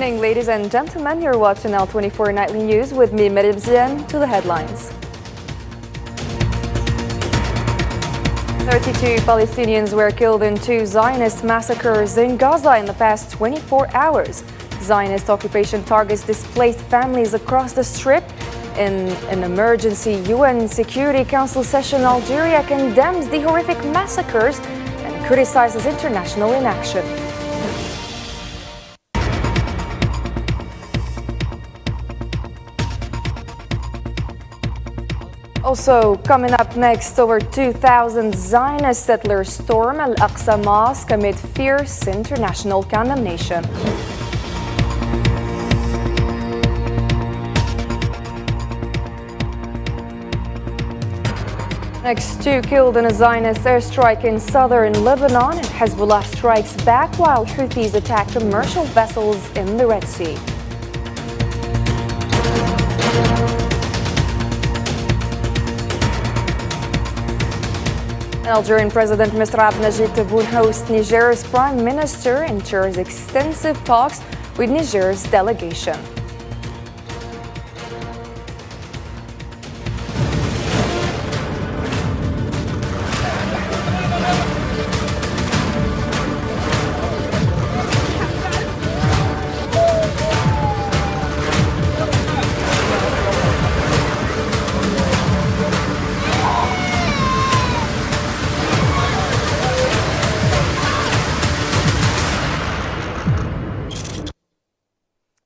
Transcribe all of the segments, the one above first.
evening, ladies and gentlemen. You're watching L24 Nightly News with me, Maryam Zian. To the headlines. 32 Palestinians were killed in 2 Zionist massacres in Gaza in the past 24 hours. Zionist occupation targets displaced families across the Strip. In an emergency UN Security Council session, Algeria condemns the horrific massacres and criticizes international inaction. Also, coming up next, over 2,000 Zionist settlers storm Al-Aqsa mosque amid fierce international condemnation. Next, 2 killed in a Zionist airstrike in southern Lebanon, and Hezbollah strikes back while Houthis attack commercial vessels in the Red Sea. Algerian President Mr. Abdelnajid Tebboune hosts Niger's Prime Minister and chairs extensive talks with Niger's delegation.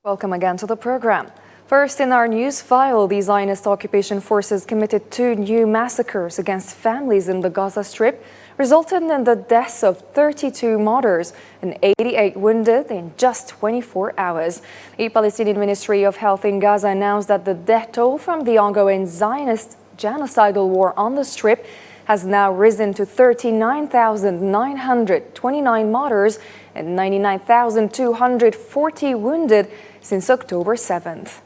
Welcome again to the program. First, in our news file, the Zionist occupation forces committed 2 new massacres against families in the Gaza Strip, resulting in the deaths of 32 martyrs and 88 wounded in just 24 hours. The Palestinian Ministry of Health in Gaza announced that the death toll from the ongoing Zionist genocidal war on the Strip has now risen to 39,929 martyrs and 99,240 wounded since October 7th.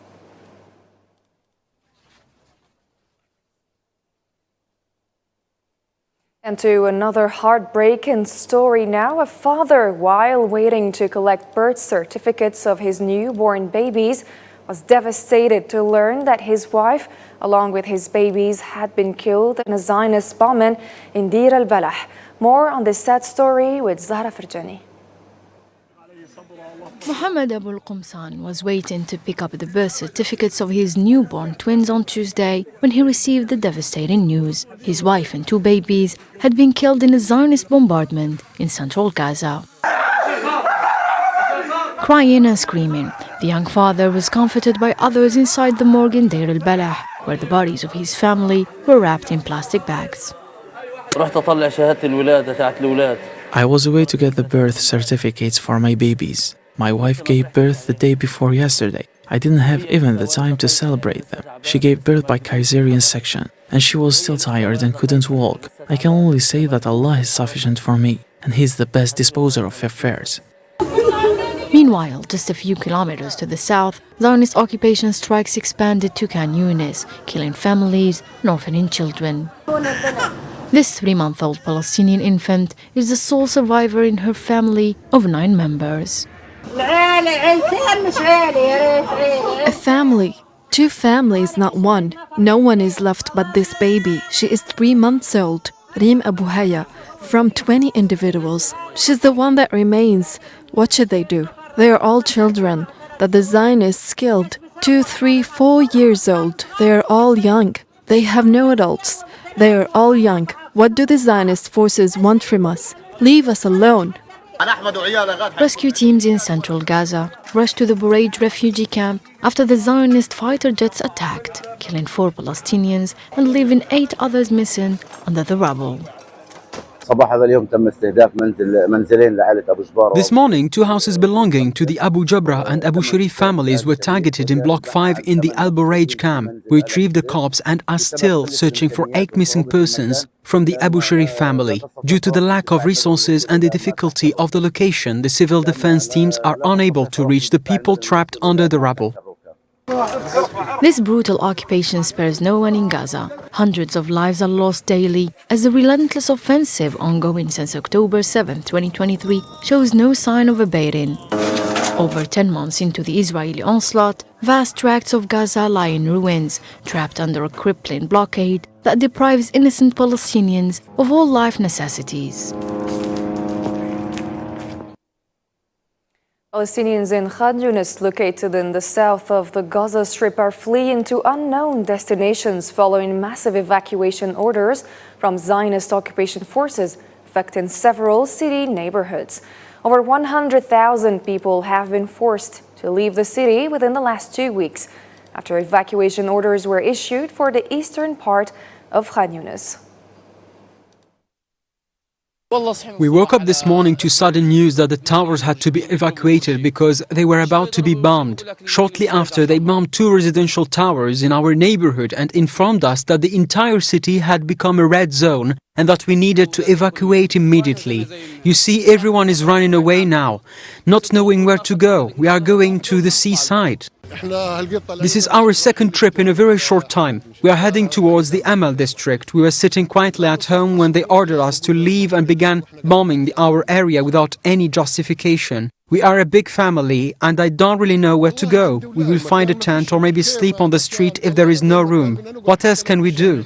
And to another heartbreaking story now. A father, while waiting to collect birth certificates of his newborn babies, was devastated to learn that his wife, along with his babies, had been killed in a Zionist bombing in Deir al-Balah. More on this sad story with Zahra Farjani. Mohammed Abu al-Qumsan was waiting to pick up the birth certificates of his newborn twins on Tuesday when he received the devastating news. His wife and 2 babies had been killed in a Zionist bombardment in central Gaza. Crying and screaming, the young father was comforted by others inside the morgue in Deir al-Balah, where the bodies of his family were wrapped in plastic bags. I was away to get the birth certificates for my babies. My wife gave birth the day before yesterday. I didn't have even the time to celebrate them. She gave birth by Caesarean section, and she was still tired and couldn't walk. I can only say that Allah is sufficient for me, and He's the best disposer of affairs. Meanwhile, just a few kilometers to the south, Zionist occupation strikes expanded to Khan Younes, killing families and orphaning children. This 3-month-old Palestinian infant is the sole survivor in her family of 9 members. A family. 2 families, not one. No one is left but this baby. She is 3 months old. Reem Abu Haya. From 20 individuals, she's the one that remains. What should they do? They are all children that the Zionists killed. 2, 3, 4 years old. They are all young. They have no adults. They are all young. What do the Zionist forces want from us? Leave us alone. Rescue teams in central Gaza rushed to the Bureij refugee camp after the Zionist fighter jets attacked, killing 4 Palestinians and leaving 8 others missing under the rubble. This morning, 2 houses belonging to the Abu Jabra and Abu Sharif families were targeted in Block 5 in the Al Bureij camp. We retrieved the corpse and are still searching for 8 missing persons from the Abu Sharif family. Due to the lack of resources and the difficulty of the location, the civil defense teams are unable to reach the people trapped under the rubble. This brutal occupation spares no one in Gaza. Hundreds of lives are lost daily as the relentless offensive ongoing since October 7, 2023 shows no sign of abating. Over 10 months into the Israeli onslaught, vast tracts of Gaza lie in ruins, trapped under a crippling blockade that deprives innocent Palestinians of all life necessities. Palestinians in Khan Younes, located in the south of the Gaza Strip, are fleeing to unknown destinations following massive evacuation orders from Zionist occupation forces, affecting several city neighborhoods. Over 100,000 people have been forced to leave the city within the last 2 weeks after evacuation orders were issued for the eastern part of Khan Younes. We woke up this morning to sudden news that the towers had to be evacuated because they were about to be bombed. Shortly after, they bombed 2 residential towers in our neighborhood and informed us that the entire city had become a red zone and that we needed to evacuate immediately. You see, everyone is running away now, not knowing where to go. We are going to the seaside. This is our second trip in a very short time. We are heading towards the Amal district. We were sitting quietly at home when they ordered us to leave and began bombing our area without any justification. We are a big family and I don't really know where to go. We will find a tent or maybe sleep on the street if there is no room. What else can we do?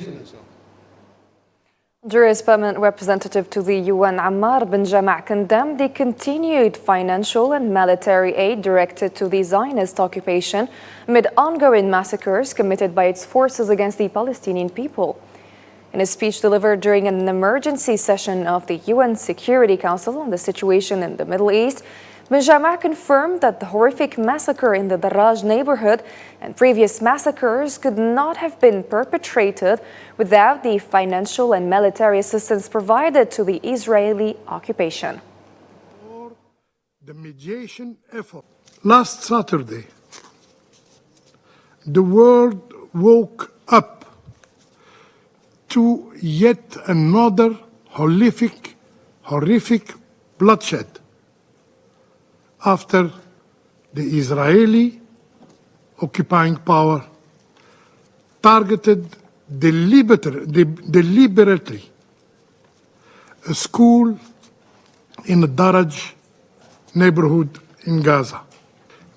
Algeria's permanent representative to the UN, Ammar bin Jama', condemned the continued financial and military aid directed to the Zionist occupation amid ongoing massacres committed by its forces against the Palestinian people. In a speech delivered during an emergency session of the UN Security Council on the situation in the Middle East, bin Jama' confirmed that the horrific massacre in the Daraj neighborhood and previous massacres could not have been perpetrated without the financial and military assistance provided to the Israeli occupation. The mediation effort. Last Saturday, the world woke up to yet another horrific bloodshed after the Israeli occupying power targeted deliberately a school in the Daraj neighborhood in Gaza.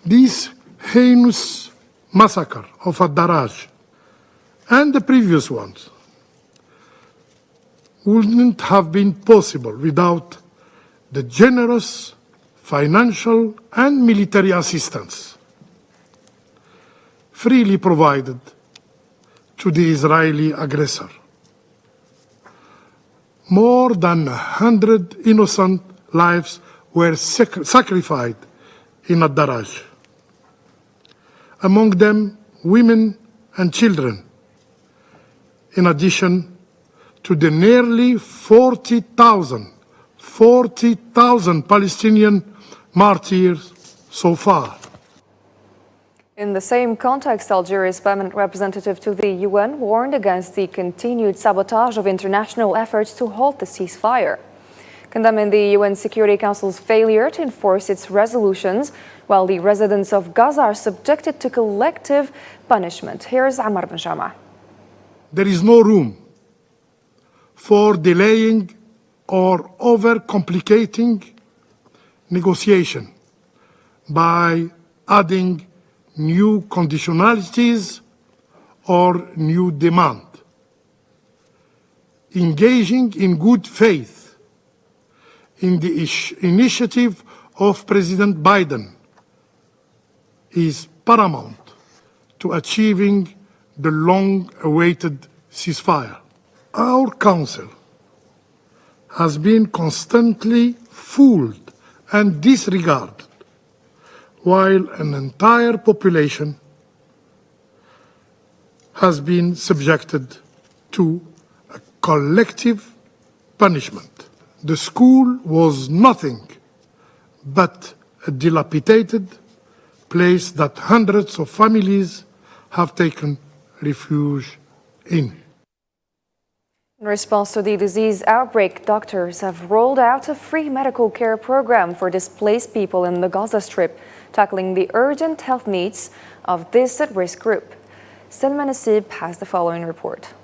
This heinous massacre of Daraj and the previous ones wouldn't have been possible without the generous financial and military assistance freely provided to the Israeli aggressor. More than 100 innocent lives were sacrificed in Daraj, among them women and children, in addition to the nearly 40,000 Palestinian martyrs so far. In the same context, Algeria's permanent representative to the UN warned against the continued sabotage of international efforts to halt the ceasefire, condemning the UN Security Council's failure to enforce its resolutions, while the residents of Gaza are subjected to collective punishment. Here's Ammar bin Jama'. There is no room for delaying or over-complicating negotiation by adding new conditionalities or new demand. Engaging in good faith in the initiative of President Biden is paramount to achieving the long-awaited ceasefire. Our Council has been constantly fooled and disregarded, while an entire population has been subjected to a collective punishment. The school was nothing but a dilapidated place that hundreds of families have taken refuge in. In response to the disease outbreak, doctors have rolled out a free medical care program for displaced people in the Gaza Strip, tackling the urgent health needs of this at-risk group. Selma Nasib has the following report.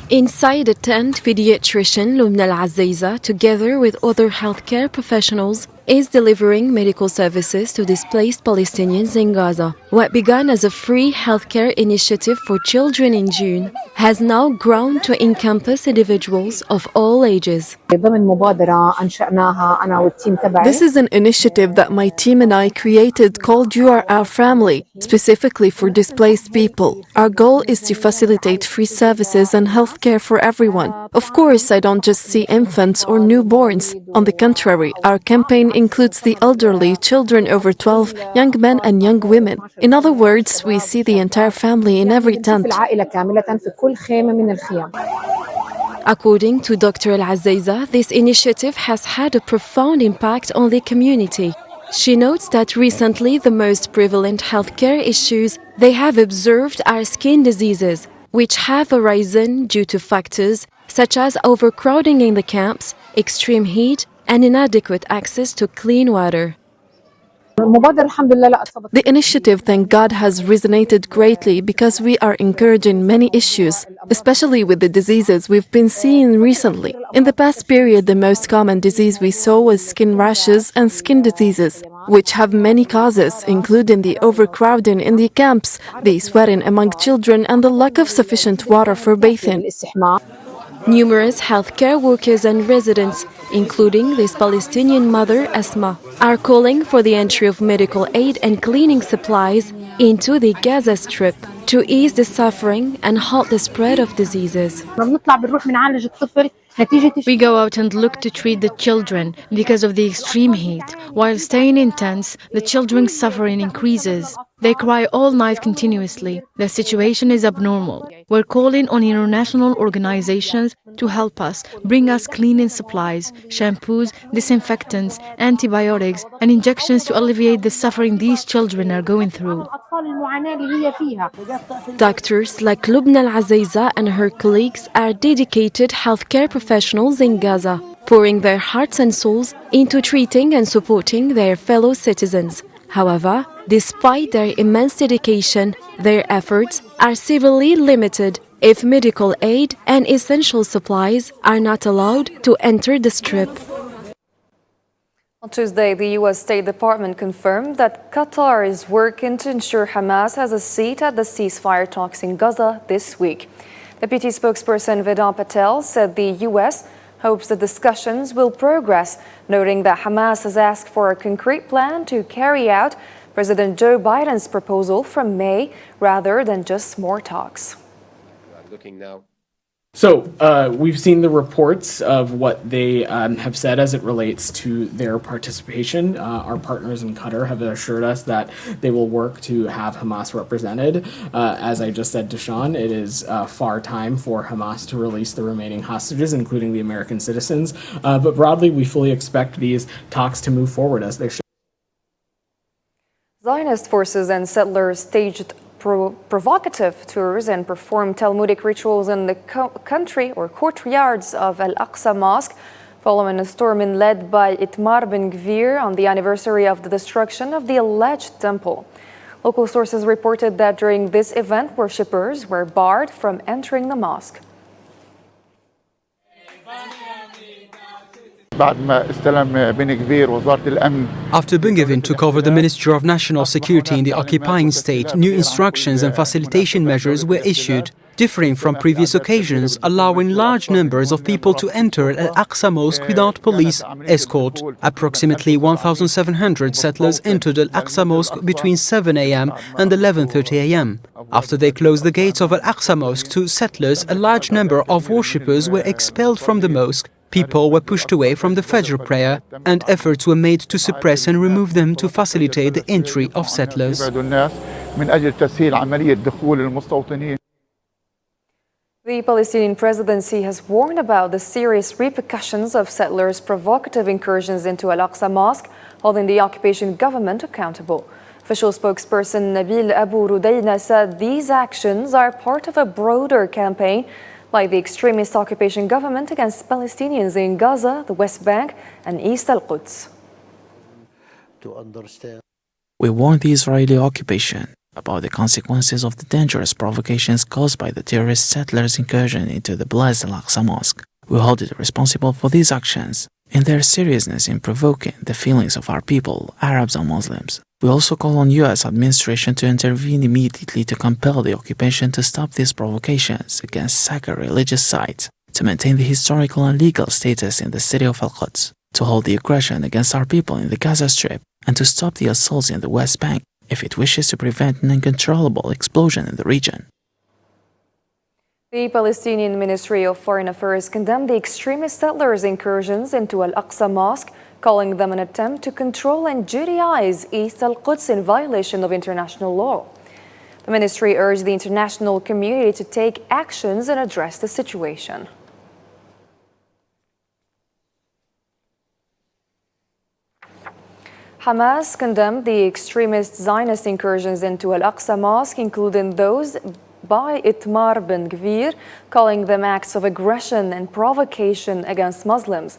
Inside a tent, pediatrician Lumna Al-Azaiza, together with other healthcare professionals, is delivering medical services to displaced Palestinians in Gaza. What began as a free healthcare initiative for children in June has now grown to encompass individuals of all ages. This is an initiative that my team and I created called You Are Our Family, specifically for displaced people. Our goal is to facilitate free services and healthcare for everyone. Of course, I don't just see infants or newborns. On the contrary, our campaign includes the elderly, children over 12, young men and young women. In other words, we see the entire family in every tent. According to Dr. Al-Azaiza, this initiative has had a profound impact on the community. She notes that recently the most prevalent healthcare issues they have observed are skin diseases, which have arisen due to factors such as overcrowding in the camps, extreme heat, and inadequate access to clean water. The initiative, thank God, has resonated greatly because we are encouraging many issues, especially with the diseases we've been seeing recently. In the past period, the most common disease we saw was skin rashes and skin diseases, which have many causes, including the overcrowding in the camps, the sweating among children, and the lack of sufficient water for bathing. Numerous healthcare workers and residents, including this Palestinian mother, Asma, are calling for the entry of medical aid and cleaning supplies into the Gaza Strip to ease the suffering and halt the spread of diseases. We go out and look to treat the children because of the extreme heat. While staying in tents, the children's suffering increases. They cry all night continuously. The situation is abnormal. We're calling on international organizations to help us, bring us cleaning supplies, shampoos, disinfectants, antibiotics, and injections to alleviate the suffering these children are going through. Doctors like Lubna Al-Azaiza and her colleagues are dedicated healthcare professionals in Gaza, pouring their hearts and souls into treating and supporting their fellow citizens. However, despite their immense dedication, their efforts are severely limited if medical aid and essential supplies are not allowed to enter the Strip. On Tuesday, the U.S. State Department confirmed that Qatar is working to ensure Hamas has a seat at the ceasefire talks in Gaza this week. Deputy spokesperson Vedant Patel said the U.S. hopes the discussions will progress, noting that Hamas has asked for a concrete plan to carry out President Joe Biden's proposal from May rather than just more talks. So we've seen the reports of what they have said as it relates to their participation. Our partners in Qatar have assured us that they will work to have Hamas represented. As I just said to Sean, it is far time for Hamas to release the remaining hostages, including the American citizens. But broadly, we fully expect these talks to move forward as they should. Zionist forces and settlers staged provocative tours and performed Talmudic rituals in the country or courtyards of Al-Aqsa mosque following a storming led by Itamar Ben-Gvir on the anniversary of the destruction of the alleged temple. Local sources reported that during this event, worshippers were barred from entering the mosque. After Ben-Gvir took over the Ministry of National Security in the occupying state, new instructions and facilitation measures were issued, differing from previous occasions, allowing large numbers of people to enter Al-Aqsa Mosque without police escort. Approximately 1,700 settlers entered Al-Aqsa Mosque between 7 a.m. and 11:30 a.m. After they closed the gates of Al-Aqsa Mosque to settlers, a large number of worshippers were expelled from the mosque. People were pushed away from the Fajr prayer, and efforts were made to suppress and remove them to facilitate the entry of settlers. The Palestinian presidency has warned about the serious repercussions of settlers' provocative incursions into Al-Aqsa Mosque, holding the occupation government accountable. Official spokesperson Nabil Abu Rudayna said these actions are part of a broader campaign like the extremist occupation government against Palestinians in Gaza, the West Bank, and East Al-Quds. We warn the Israeli occupation about the consequences of the dangerous provocations caused by the terrorist settlers' incursion into the blessed Al-Aqsa Mosque. We hold it responsible for these actions. in their seriousness in provoking the feelings of our people, Arabs and Muslims. We also call on U.S. administration to intervene immediately to compel the occupation to stop these provocations against sacred religious sites, to maintain the historical and legal status in the city of Al-Quds, to hold the aggression against our people in the Gaza Strip, and to stop the assaults in the West Bank if it wishes to prevent an uncontrollable explosion in the region. The Palestinian Ministry of Foreign Affairs condemned the extremist settlers' incursions into Al-Aqsa Mosque, calling them an attempt to control and Judaize East Al-Quds in violation of international law. The ministry urged the international community to take actions and address the situation. Hamas condemned the extremist Zionist incursions into Al-Aqsa Mosque, including those by Itamar Ben-Gvir, calling them acts of aggression and provocation against Muslims.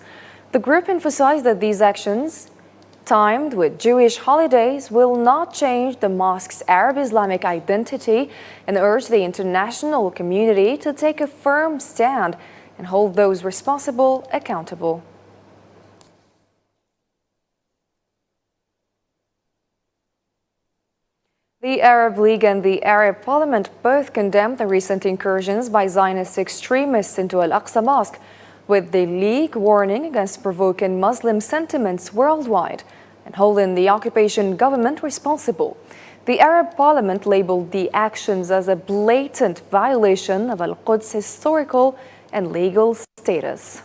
The group emphasized that these actions, timed with Jewish holidays, will not change the mosque's Arab-Islamic identity and urged the international community to take a firm stand and hold those responsible accountable. The Arab League and the Arab Parliament both condemned the recent incursions by Zionist extremists into Al-Aqsa Mosque, with the League warning against provoking Muslim sentiments worldwide and holding the occupation government responsible. The Arab Parliament labeled the actions as a blatant violation of Al-Quds' historical and legal status.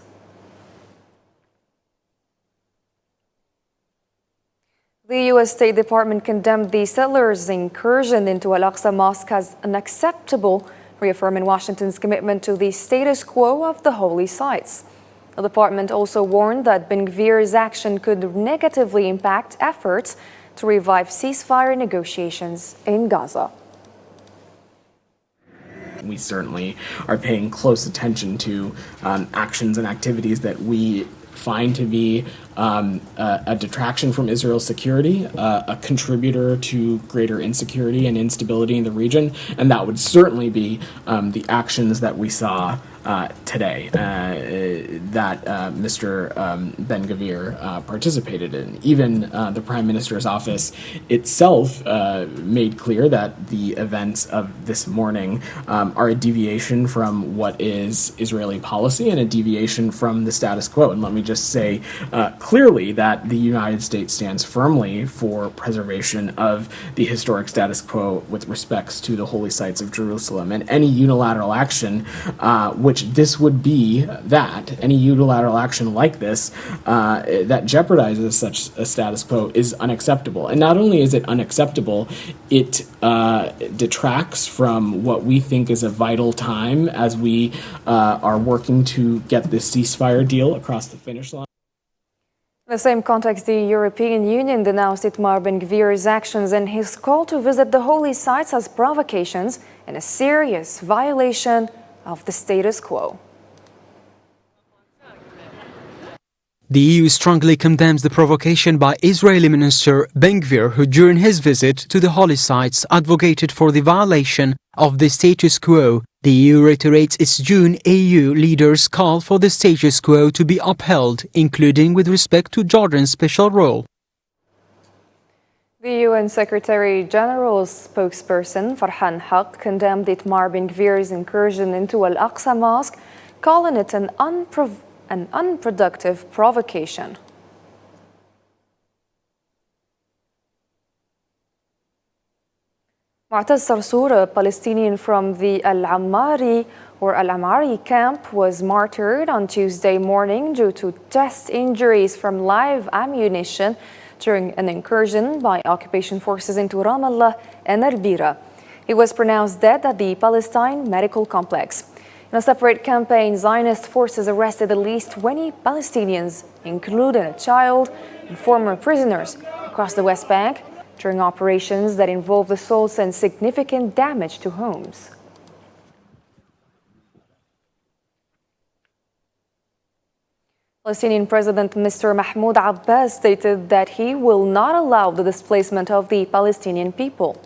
The U.S. State Department condemned the settlers' incursion into Al-Aqsa Mosque as unacceptable, reaffirming Washington's commitment to the status quo of the holy sites. The department also warned that Ben-Gvir's action could negatively impact efforts to revive ceasefire negotiations in Gaza. We certainly are paying close attention to actions and activities that we find to be a detraction from Israel's security, a contributor to greater insecurity and instability in the region, and that would certainly be the actions that we saw today that Mr. Ben-Gvir participated in. Even the Prime Minister's office itself made clear that the events of this morning are a deviation from what is Israeli policy and a deviation from the status quo. And let me just say clearly that the United States stands firmly for preservation of the historic status quo with respects to the holy sites of Jerusalem, and any unilateral action which this would be that, any unilateral action like this that jeopardizes such a status quo is unacceptable. And not only is it unacceptable, it detracts from what we think is a vital time as we are working to get this ceasefire deal across the finish line. In the same context, the European Union denounced Itamar Ben-Gvir's actions and his call to visit the holy sites as provocations and a serious violation of the status quo. The EU strongly condemns the provocation by Israeli Minister Ben-Gvir, who during his visit to the holy sites advocated for the violation of the status quo. The EU reiterates its June EU leaders' call for the status quo to be upheld, including with respect to Jordan's special role. The UN Secretary-General's spokesperson, Farhan Haq, condemned Itamar Ben-Gvir's incursion into Al-Aqsa Mosque, calling it an unproductive provocation. Mu'taz Sarsour, a Palestinian from the Al-Ammari camp, was martyred on Tuesday morning due to chest injuries from live ammunition during an incursion by occupation forces into Ramallah and Arbira. He was pronounced dead at the Palestine Medical Complex. In a separate campaign, Zionist forces arrested at least 20 Palestinians, including a child and former prisoners, across the West Bank during operations that involved assaults and significant damage to homes. Palestinian President Mr. Mahmoud Abbas stated that he will not allow the displacement of the Palestinian people.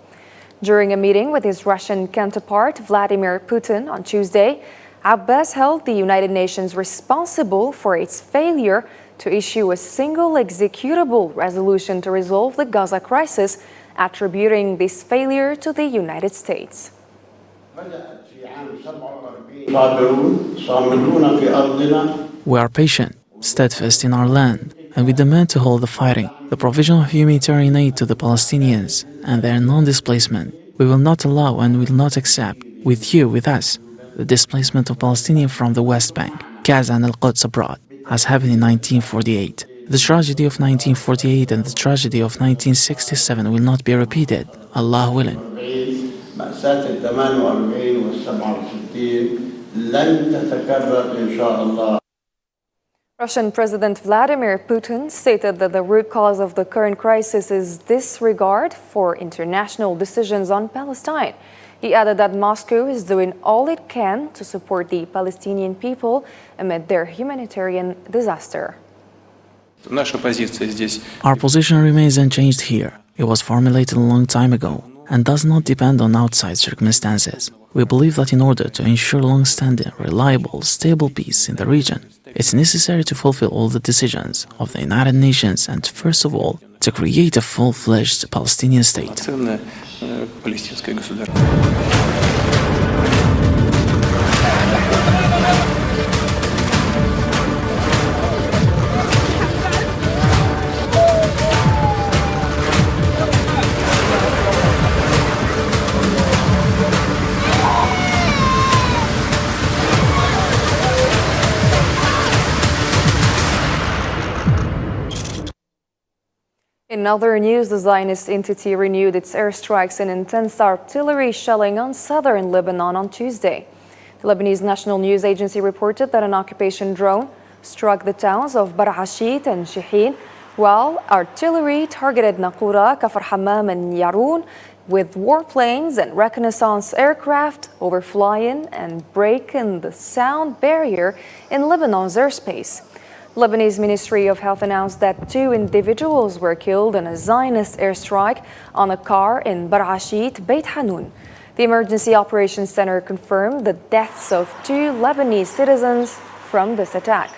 During a meeting with his Russian counterpart Vladimir Putin on Tuesday, Abbas held the United Nations responsible for its failure to issue a single executable resolution to resolve the Gaza crisis, attributing this failure to the United States. We are patient, steadfast in our land, and we demand to hold the fighting, the provision of humanitarian aid to the Palestinians, and their non-displacement. We will not allow and will not accept, with us, the displacement of Palestinians from the West Bank, Gaza and Al-Quds abroad, as happened in 1948. The tragedy of 1948 and the tragedy of 1967 will not be repeated, Allah willing. Russian President Vladimir Putin stated that the root cause of the current crisis is disregard for international decisions on Palestine. He added that Moscow is doing all it can to support the Palestinian people amid their humanitarian disaster. Our position remains unchanged here. It was formulated a long time ago and does not depend on outside circumstances. We believe that in order to ensure long-standing, reliable, stable peace in the region, it's necessary to fulfill all the decisions of the United Nations and, first of all, to create a full-fledged Palestinian state. In other news, the Zionist entity renewed its airstrikes and intense artillery shelling on southern Lebanon on Tuesday. The Lebanese National News Agency reported that an occupation drone struck the towns of Barashit and Shihin, while artillery targeted Naqoura, Kafr Hammam and Yaroun with warplanes and reconnaissance aircraft overflying and breaking the sound barrier in Lebanon's airspace. Lebanese Ministry of Health announced that 2 individuals were killed in a Zionist airstrike on a car in Barashit, Beit Hanun. The Emergency Operations Center confirmed the deaths of 2 Lebanese citizens from this attack.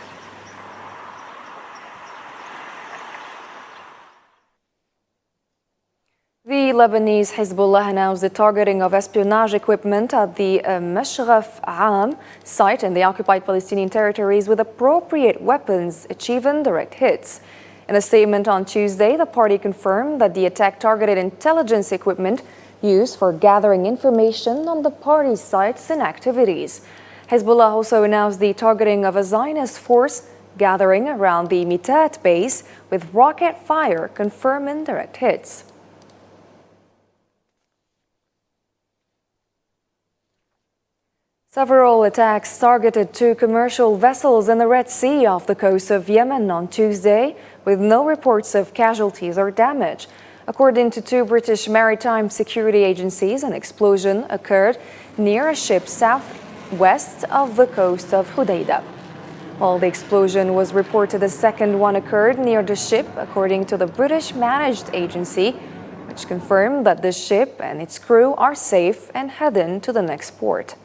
The Lebanese Hezbollah announced the targeting of espionage equipment at the Mashraf Am site in the occupied Palestinian territories with appropriate weapons, achieving direct hits. In a statement on Tuesday, the party confirmed that the attack targeted intelligence equipment used for gathering information on the party's sites and activities. Hezbollah also announced the targeting of a Zionist force gathering around the Mitat base with rocket fire, confirming direct hits. Several attacks targeted 2 commercial vessels in the Red Sea off the coast of Yemen on Tuesday, with no reports of casualties or damage. According to 2 British maritime security agencies, an explosion occurred near a ship southwest of the coast of Hudaydah. While the explosion was reported, a second one occurred near the ship, according to the British-managed agency, which confirmed that the ship and its crew are safe and heading to the next port.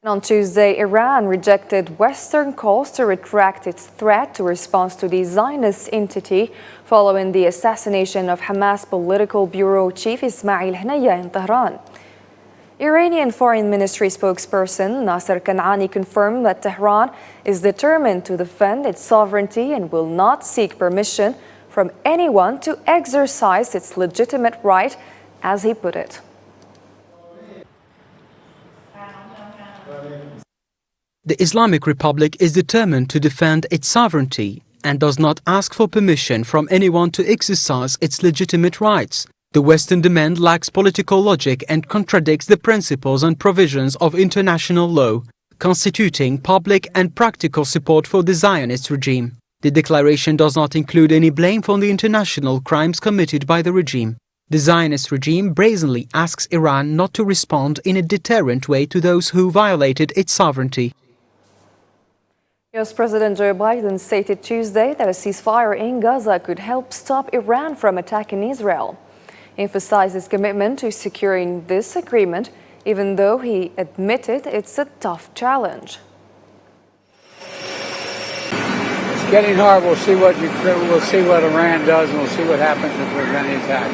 On Tuesday, Iran rejected Western calls to retract its threat to respond to the Zionist entity following the assassination of Hamas political bureau chief Ismail Haniyeh in Tehran. Iranian Foreign Ministry spokesperson Nasser Kanani confirmed that Tehran is determined to defend its sovereignty and will not seek permission from anyone to exercise its legitimate right, as he put it. The Islamic Republic is determined to defend its sovereignty and does not ask for permission from anyone to exercise its legitimate rights. The Western demand lacks political logic and contradicts the principles and provisions of international law, constituting public and practical support for the Zionist regime. The declaration does not include any blame for the international crimes committed by the regime. The Zionist regime brazenly asks Iran not to respond in a deterrent way to those who violated its sovereignty. US President Joe Biden stated Tuesday that a ceasefire in Gaza could help stop Iran from attacking Israel. He emphasized his commitment to securing this agreement, even though he admitted it's a tough challenge. It's getting hard. We'll see what Iran does, and we'll see what happens if there's any attack.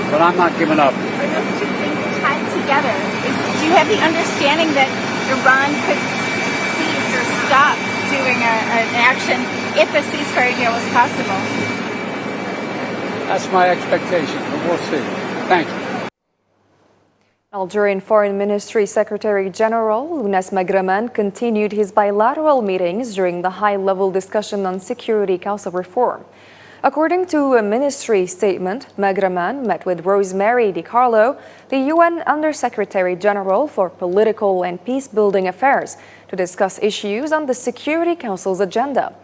But I'm not giving up. Are those two things tied together? Do you have the understanding that Iran could cease or stop doing an action if a ceasefire deal was possible? That's my expectation, but we'll see. Thank you. Algerian Foreign Ministry Secretary General Younes Magraman continued his bilateral meetings during the high-level discussion on Security Council reform. According to a ministry statement, Magraman met with Rosemary DiCarlo, the UN Undersecretary General for Political and Peace-Building Affairs, to discuss issues on the Security Council's agenda.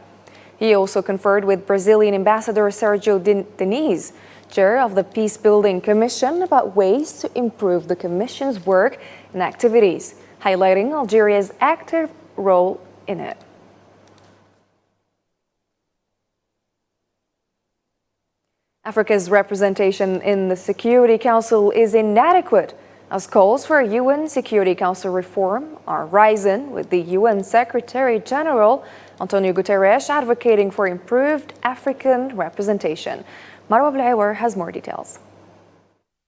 He also conferred with Brazilian Ambassador Sergio Diniz, chair of the Peace-Building Commission, about ways to improve the Commission's work and activities, highlighting Algeria's active role in it. Africa's representation in the Security Council is inadequate, as calls for UN Security Council reform are rising, with the UN Secretary General Antonio Guterres advocating for improved African representation. Marwa Blaiwer has more details.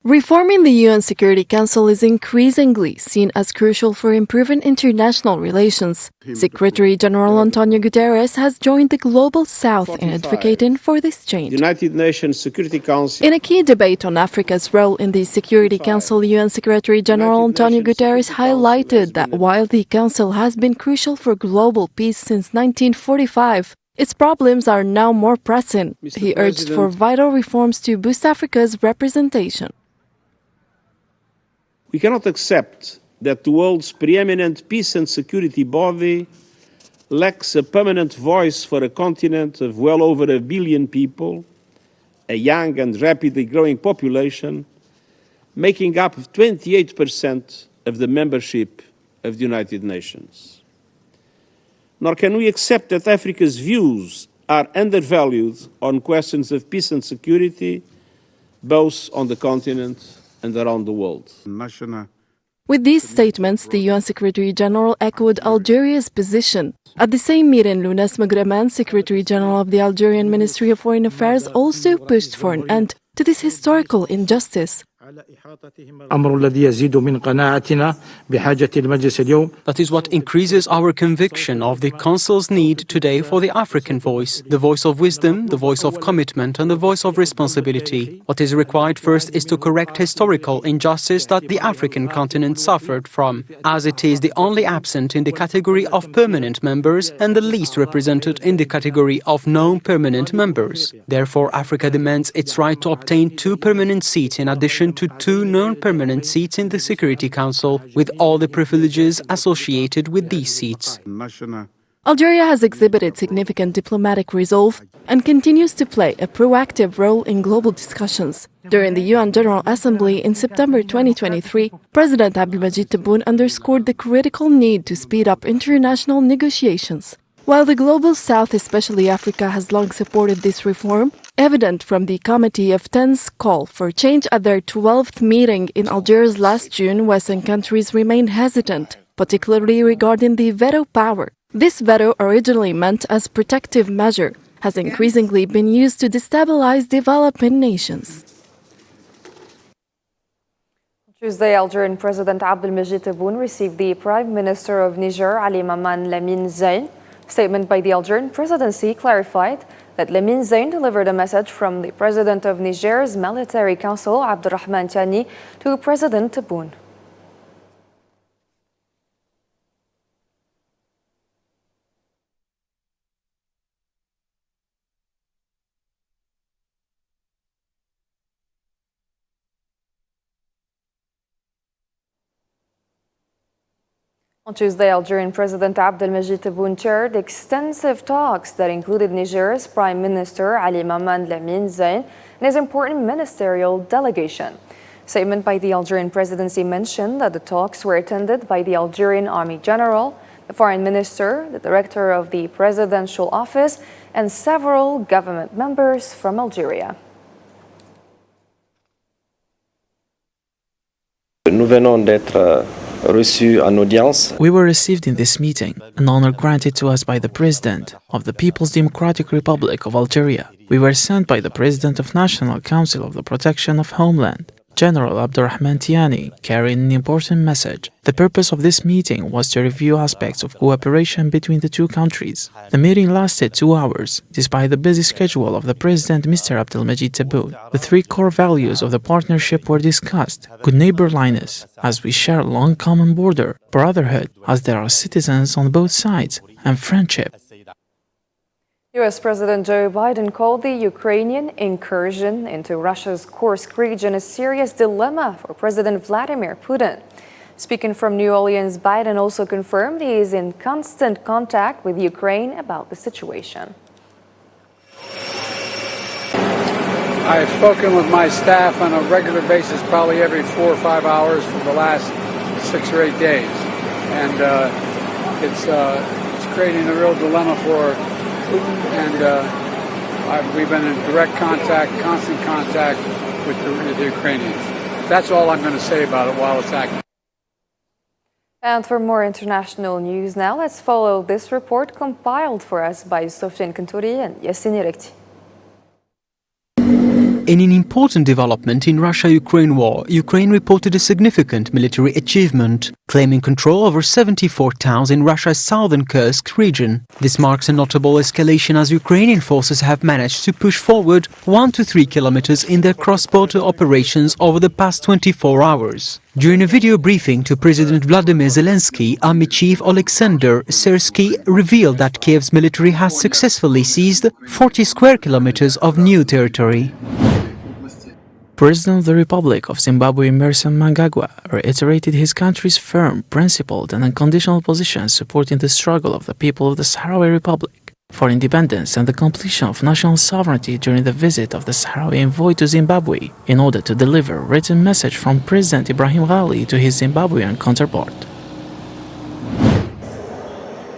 Reforming the UN Security Council is increasingly seen as crucial for improving international relations. Secretary General Antonio Guterres has joined the Global South in advocating for this change. United Nations Security Council. In a key debate on Africa's role in the Security Council, UN Secretary General Antonio Guterres highlighted that while the Council has been crucial for global peace since 1945, its problems are now more pressing. He urged for vital reforms to boost Africa's representation. We cannot accept that the world's preeminent peace and security body lacks a permanent voice for a continent of well over 1 billion people, a young and rapidly growing population, making up 28% of the membership of the United Nations. Nor can we accept that Africa's views are undervalued on questions of peace and security, both on the continent and around the world. With these statements, the UN Secretary General echoed Algeria's position. At the same meeting, Younes Magraman, Secretary General of the Algerian Ministry of Foreign Affairs, also pushed for an end to this historical injustice. That is what increases our conviction of the Council's need today for the African voice, the voice of wisdom, the voice of commitment, and the voice of responsibility. What is required first is to correct historical injustice that the African continent suffered from, as it is the only absent in the category of permanent members and the least represented in the category of non-permanent members. Therefore, Africa demands its right to obtain 2 permanent seats in addition to 2 non-permanent seats in the Security Council, with all the privileges associated with these seats. Algeria has exhibited significant diplomatic resolve and continues to play a proactive role in global discussions. During the UN General Assembly in September 2023, President Abdelmadjid Tebboune underscored the critical need to speed up international negotiations. While the Global South, especially Africa, has long supported this reform, evident from the Committee of Ten's call for change at their 12th meeting in Algiers last June, Western countries remain hesitant, particularly regarding the veto power. This veto, originally meant as protective measure, has increasingly been used to destabilize developing nations. Tuesday, Algerian President Abdelmadjid Tebboune received the Prime Minister of Niger, Ali Maman Lamine Zein. Statement by the Algerian presidency clarified that Lamine Zein delivered a message from the President of Niger's Military Council, Abdurrahman Tiani, to President Tebboune. On Tuesday, Algerian President Abdelmadjid Tebboune chaired extensive talks that included Niger's Prime Minister Ali Maman Lamine Zein and his important ministerial delegation. Statement by the Algerian presidency mentioned that the talks were attended by the Algerian Army General, the Foreign Minister, the Director of the Presidential Office, and several government members from Algeria. Nous venons d'être reçus en audience. We were received in this meeting, an honor granted to us by the President of the People's Democratic Republic of Algeria. We were sent by the President of National Council of the Protection of Homeland, General Abdurrahman Tiani, carrying an important message. The purpose of this meeting was to review aspects of cooperation between the two countries. The meeting lasted 2 hours. Despite the busy schedule of the President, Mr. Abdelmajid Tebboune, the 3 core values of the partnership were discussed: good neighborliness, as we share a long common border; brotherhood, as there are citizens on both sides; and friendship. U.S. President Joe Biden called the Ukrainian incursion into Russia's Kursk region a serious dilemma for President Vladimir Putin. Speaking from New Orleans, Biden also confirmed he is in constant contact with Ukraine about the situation. I have spoken with my staff on a regular basis, probably every 4 or 5 hours for the last 6 or 8 days. And it's creating a real dilemma for Putin, and we've been in direct contact, constant contact with the Ukrainians. That's all I'm going to say about it while it's active. And for more international news now, let's follow this report compiled for us by Sofiane Kantouri and Yassine Rekti. In an important development in Russia-Ukraine war, Ukraine reported a significant military achievement, claiming control over 74 towns in Russia's southern Kursk region. This marks a notable escalation as Ukrainian forces have managed to push forward 1 to 3 kilometers in their cross-border operations over the past 24 hours. During a video briefing to President Vladimir Zelensky, Army Chief Oleksandr Syrsky revealed that Kiev's military has successfully seized 40 square kilometers of new territory. President of the Republic of Zimbabwe Emmerson Mnangagwa reiterated his country's firm, principled and unconditional position supporting the struggle of the people of the Sahrawi Republic for independence and the completion of national sovereignty during the visit of the Sahrawi envoy to Zimbabwe in order to deliver a written message from President Ibrahim Ghali to his Zimbabwean counterpart.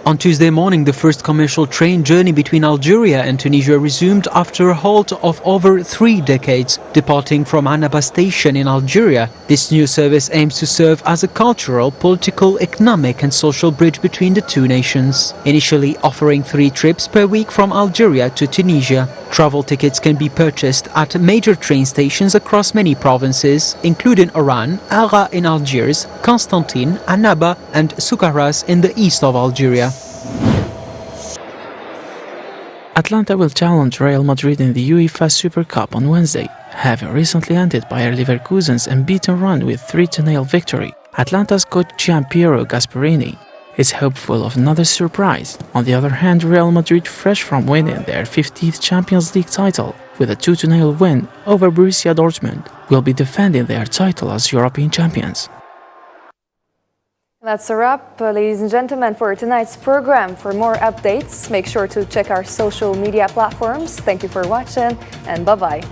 On Tuesday morning, the first commercial train journey between Algeria and Tunisia resumed after a halt of over 3 decades. Departing from Annaba station in Algeria, this new service aims to serve as a cultural, political, economic and social bridge between the two nations. Initially offering 3 trips per week from Algeria to Tunisia, travel tickets can be purchased at major train stations across many provinces, including Oran, Ara in Algiers, Constantine, Annaba and Soukaras in the east of Algeria. Atlanta will challenge Real Madrid in the UEFA Super Cup on Wednesday, having recently ended Bayer Leverkusen's unbeaten run with 3-0 victory. Atlanta's coach Gianpiero Gasperini is hopeful of another surprise. On the other hand, Real Madrid, fresh from winning their 15th Champions League title with a 2-0 win over Borussia Dortmund, will be defending their title as European champions. That's a wrap, ladies and gentlemen, for tonight's program. For more updates, make sure to check our social media platforms. Thank you for watching, and bye-bye.